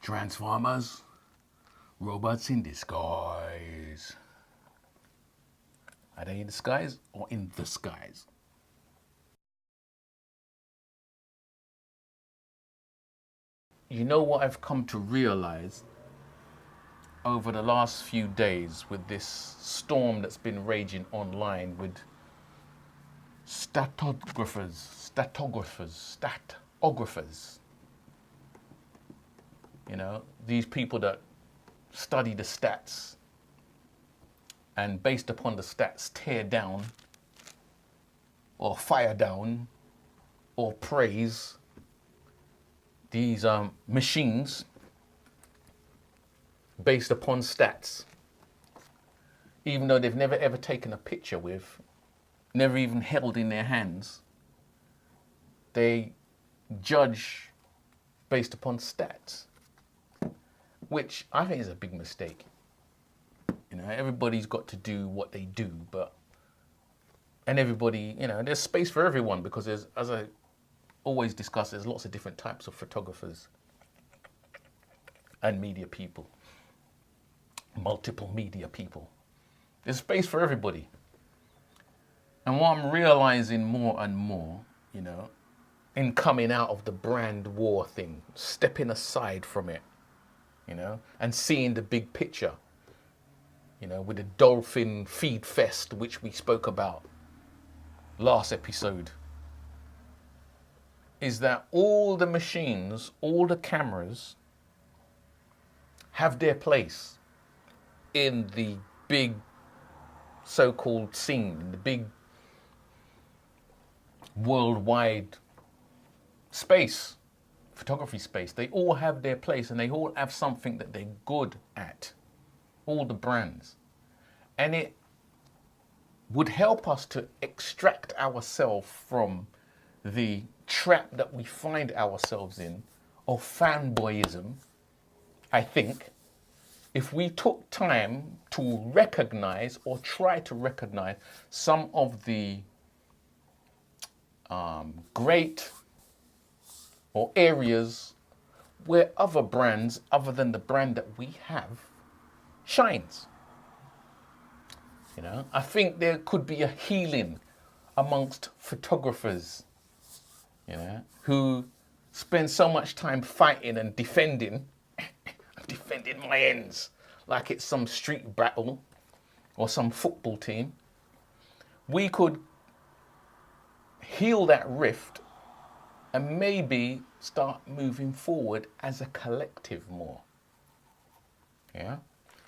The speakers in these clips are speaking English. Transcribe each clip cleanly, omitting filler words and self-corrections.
Transformers, robots in disguise. Are they in disguise or in the skies? You know what I've come to realize over the last few days with this storm that's been raging online with statographers. You know, these people that study the stats and based upon the stats tear down or fire down or praise these machines based upon stats, even though they've never ever taken a picture with, never even held in their hands. They judge based upon stats, which I think is a big mistake. You know, everybody's got to do what they do, and everybody, you know, there's space for everyone because there's, as I always discuss, there's lots of different types of photographers and media people, multiple media people. There's space for everybody. And what I'm realizing more and more, you know, in coming out of the brand war thing, stepping aside from it, you know, and seeing the big picture, you know, with the dolphin feed fest, which we spoke about last episode, is that all the machines, all the cameras have their place in the big so-called scene, the big worldwide space, photography space. They all have their place and they all have something that they're good at, all the brands. And it would help us to extract ourselves from the trap that we find ourselves in of fanboyism, I think, if we took time to recognize or try to recognize some of the great or areas where other brands, other than the brand that we have, shines. You know, I think there could be a healing amongst photographers, you know, who spend so much time fighting and defending my ends like it's some street battle or some football team. We could heal that rift and maybe start moving forward as a collective more. Yeah?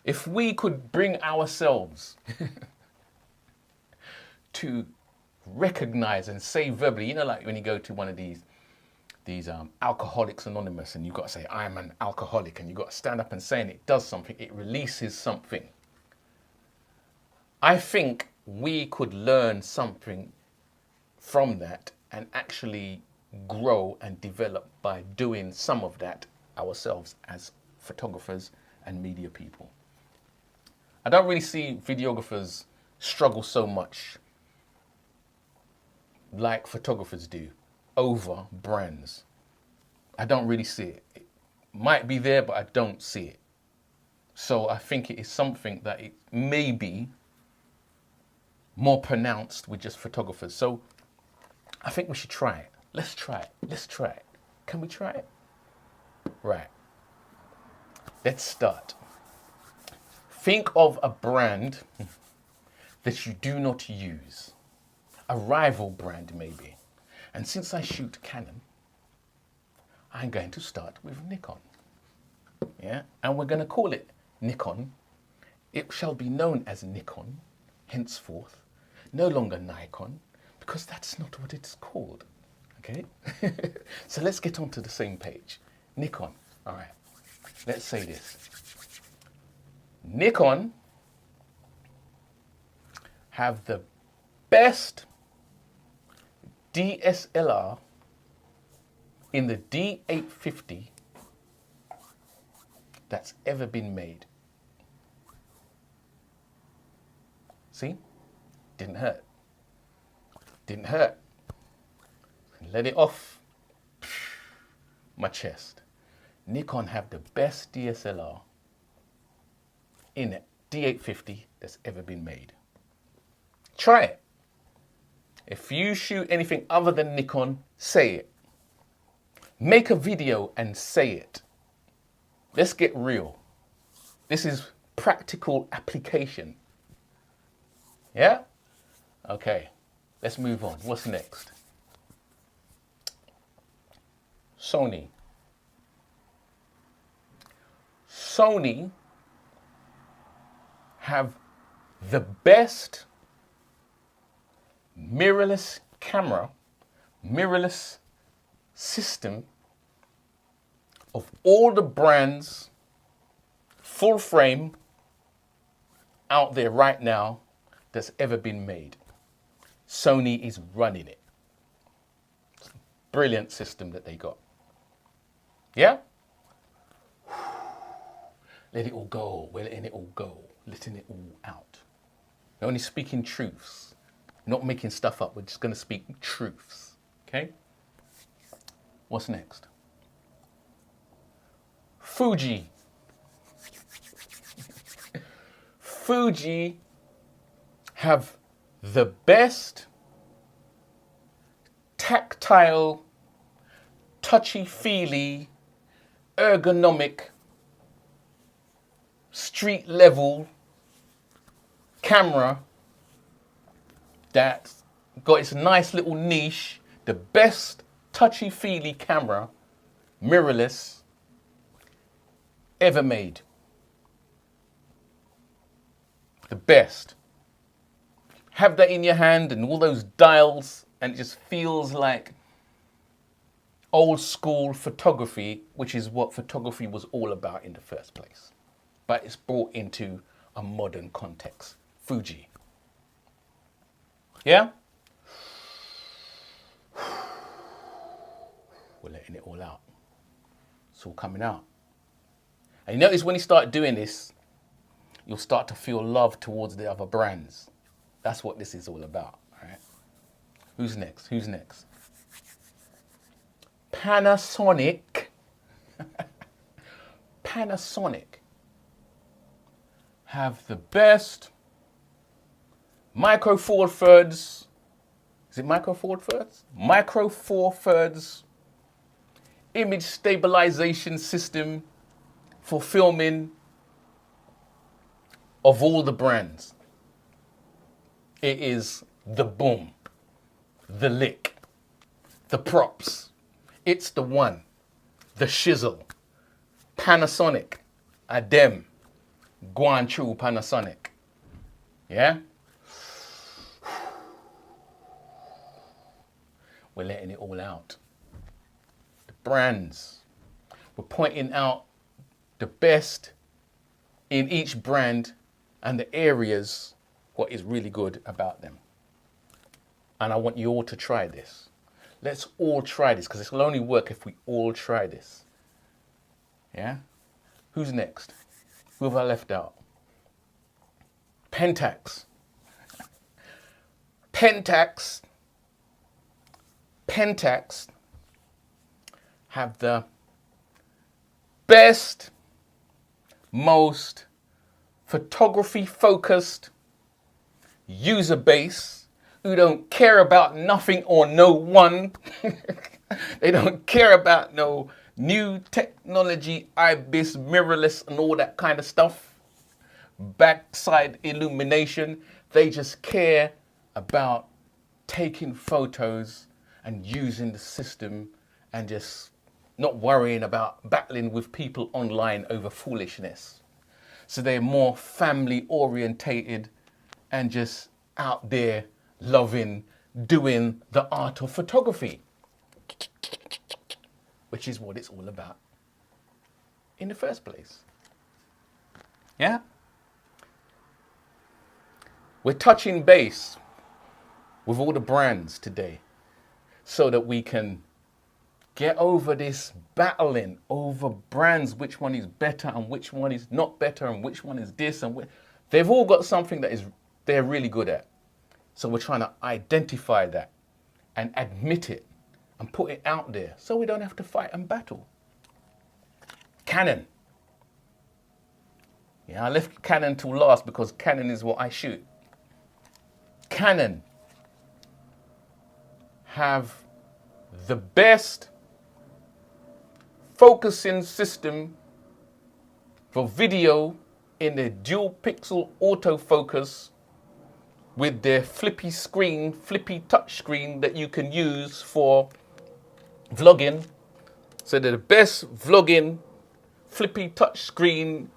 If we could bring ourselves to recognize and say verbally, you know, like when you go to one of these Alcoholics Anonymous and you've got to say, I'm an alcoholic, and you've got to stand up and say, and it does something, it releases something. I think we could learn something from that and actually grow and develop by doing some of that ourselves as photographers and media people. I don't really see videographers struggle so much like photographers do over brands. I don't really see it. It might be there, but I don't see it. So I think it is something that it may be more pronounced with just photographers. So I think we should try it. Let's try it. Let's try it. Can we try it? Right. Let's start. Think of a brand that you do not use. A rival brand maybe. And since I shoot Canon, I'm going to start with Nikon. Yeah? And we're going to call it Nikon. It shall be known as Nikon henceforth, no longer Nikon, because that's not what it's called. Okay? So let's get onto the same page. Nikon. All right. Let's say this. Nikon have the best DSLR in the D850 that's ever been made. See? Didn't hurt. Didn't hurt. Let it off my chest. Nikon have the best DSLR in it, D850 that's ever been made. Try it. If you shoot anything other than Nikon, say it. Make a video and say it. Let's get real. This is practical application. Yeah? Okay, let's move on. What's next? Sony. Sony have the best mirrorless camera, mirrorless system of all the brands, full frame, out there right now that's ever been made. Sony is running it. It's a brilliant system that they got. Yeah? Let it all go. We're letting it all go. Letting it all out. We're only speaking truths. Not making stuff up. We're just going to speak truths. Okay? What's next? Fuji. Fuji have the best tactile, touchy-feely, ergonomic, street level camera that's got its nice little niche. The best touchy-feely camera, mirrorless, ever made. The best. Have that in your hand and all those dials, and it just feels like old school photography, which is what photography was all about in the first place. But it's brought into a modern context. Fuji. Yeah? We're letting it all out. It's all coming out. And you notice when you start doing this, you'll start to feel love towards the other brands. That's what this is all about, right? Who's next? Who's next? Panasonic. Panasonic have the best micro four thirds. Is it micro four thirds? Micro four thirds image stabilization system for filming of all the brands. It is the boom, the lick, the props. It's the one, the shizzle. Panasonic, Adem, Guanchu Panasonic. Yeah? We're letting it all out. The brands. We're pointing out the best in each brand and the areas what is really good about them. And I want you all to try this. Let's all try this, because this will only work if we all try this. Yeah? Who's next? Who have I left out? Pentax. Pentax have the best, most photography-focused user base who don't care about nothing or no one. They don't care about no new technology, IBIS, mirrorless, and all that kind of stuff. Backside illumination. They just care about taking photos and using the system and just not worrying about battling with people online over foolishness. So they're more family orientated and just out there loving, doing the art of photography, which is what it's all about in the first place. Yeah? We're touching base with all the brands today so that we can get over this battling over brands, which one is better and which one is not better and which one is this and they've all got something that they're really good at. So we're trying to identify that and admit it and put it out there so we don't have to fight and battle. Canon. Yeah, I left Canon till last because Canon is what I shoot. Canon have the best focusing system for video in their dual pixel autofocus with their flippy screen, flippy touch screen that you can use for vlogging. So they're the best vlogging, flippy touch screen,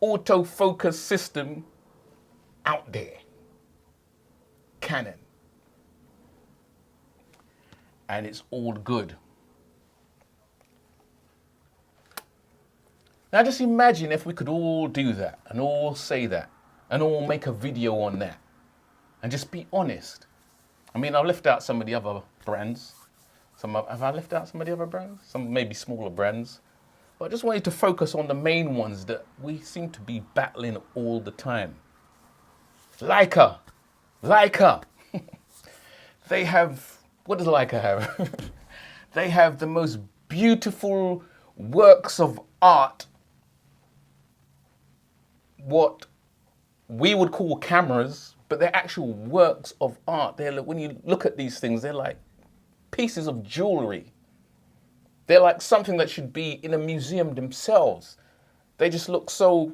autofocus system out there. Canon. And it's all good. Now just imagine if we could all do that and all say that and all make a video on that and just be honest. I mean, I've left out some of the other brands. Have I left out some of the other brands? Some maybe smaller brands. But I just wanted to focus on the main ones that we seem to be battling all the time. Leica. They have, what does Leica have? They have the most beautiful works of art, what we would call cameras, but they're actual works of art. They're, when you look at these things, they're like pieces of jewelry. They're like something that should be in a museum themselves. They just look so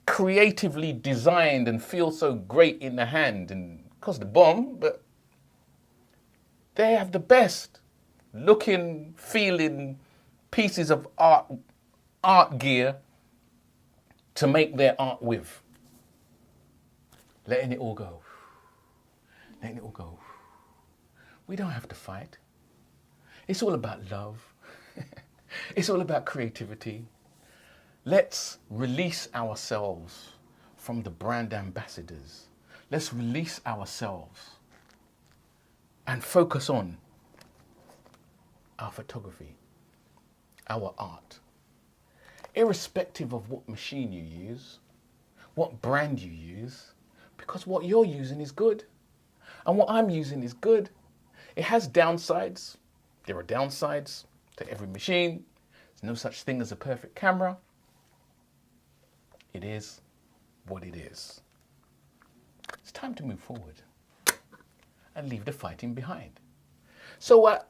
creatively designed and feel so great in the hand, and cost a bomb, but they have the best looking, feeling pieces of art gear to make their art with. Letting it all go. Letting it all go. We don't have to fight. It's all about love. It's all about creativity. Let's release ourselves from the brand ambassadors. Let's release ourselves and focus on our photography, our art. Irrespective of what machine you use, what brand you use, because what you're using is good and what I'm using is good. It has downsides. There are downsides to every machine. There's no such thing as a perfect camera. It is what it is. It's time to move forward and leave the fighting behind. So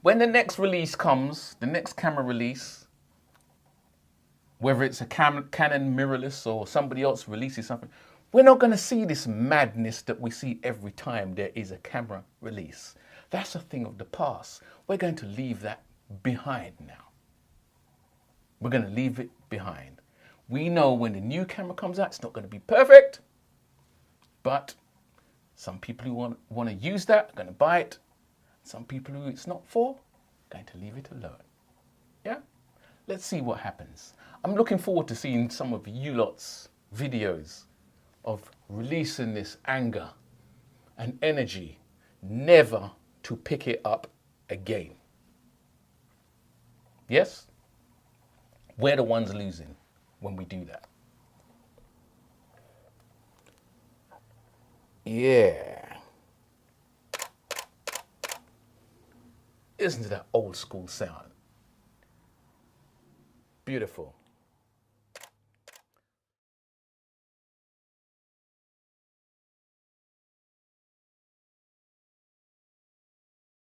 when the next release comes, the next camera release, whether it's a Canon mirrorless or somebody else releases something, we're not going to see this madness that we see every time there is a camera release. That's a thing of the past. We're going to leave that behind now. We're going to leave it behind. We know when the new camera comes out, it's not going to be perfect, but some people who want to use that are going to buy it. Some people who it's not for, are going to leave it alone. Yeah? Let's see what happens. I'm looking forward to seeing some of you lot's videos of releasing this anger and energy, never to pick it up again. Yes? We're the ones losing when we do that. Yeah. Listen to that old school sound. Beautiful.